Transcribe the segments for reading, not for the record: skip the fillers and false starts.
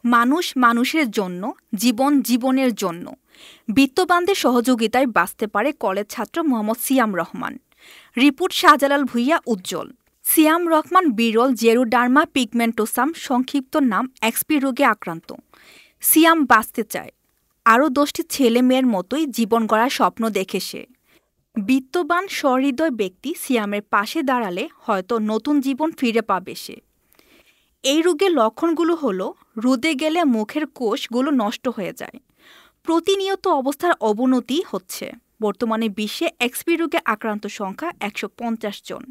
মানুষ মানুষের জন্য, জীবন জীবনের জন্য। বিত্তবানদের সহযোগিতায় বাঁচতে পারে কলেজ ছাত্র মোহাম্মদ সিয়াম রহমান। রিপোর্ট শাহজালাল ভূঁইয়া উজ্জ্বল। সিয়াম রহমান বিরল জেরোডার্মা পিগমেন্টোসাম সংক্ষিপ্ত নাম এক্সপি রোগে আক্রান্ত। সিয়াম বাঁচতে চায়। আরও 10টি ছেলে মেয়ের মতোই জীবন গড়ার স্বপ্ন দেখে সে। বিত্তবান সহৃদয় ব্যক্তি সিয়ামের পাশে দাঁড়ালে হয়তো নতুন জীবন ফিরে পাবে সে। এই রোগের লক্ষণগুলো হলো রোদে গেলে মুখের কোষগুলো নষ্ট হয়ে যায়। প্রতিনিয়ত অবস্থার অবনতি হচ্ছে। বর্তমানে বিশ্বে এক্সপি রোগে আক্রান্ত সংখ্যা 150 জন,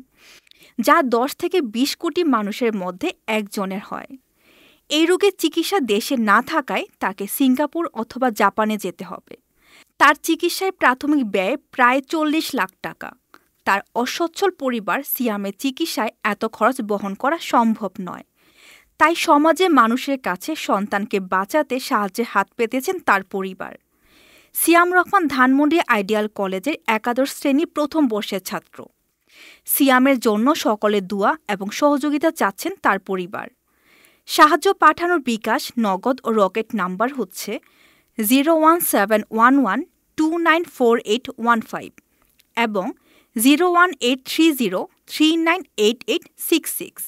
যা 10 থেকে 20 কোটি মানুষের মধ্যে একজনের হয়। এই রোগের চিকিৎসা দেশে না থাকায় তাকে সিঙ্গাপুর অথবা জাপানে যেতে হবে। তার চিকিৎসায় প্রাথমিক ব্যয় প্রায় 40 লাখ টাকা। তার অসচ্ছল পরিবার সিয়ামের চিকিৎসায় এত খরচ বহন করা সম্ভব নয়। তাই সমাজে মানুষের কাছে সন্তানকে বাঁচাতে সাহায্যের হাত পেতেছেন তার পরিবার। সিয়াম রহমান ধানমন্ডি আইডিয়াল কলেজের একাদশ শ্রেণী প্রথম বর্ষের ছাত্র। সিয়ামের জন্য সকলের দোয়া এবং সহযোগিতা চাচ্ছেন তার পরিবার। সাহায্য পাঠানোর বিকাশ, নগদ ও রকেট নাম্বার হচ্ছে 01711294815 এবং 01830398866।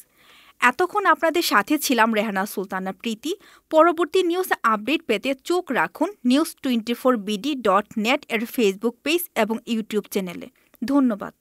এতক্ষণ আপনাদের সাথে ছিলাম রেহানা সুলতানা প্রীতি। পরবর্তী নিউজ আপডেট পেতে চোখ রাখুন news24bd.net এর ফেসবুক পেজ এবং ইউটিউব চ্যানেলে। ধন্যবাদ।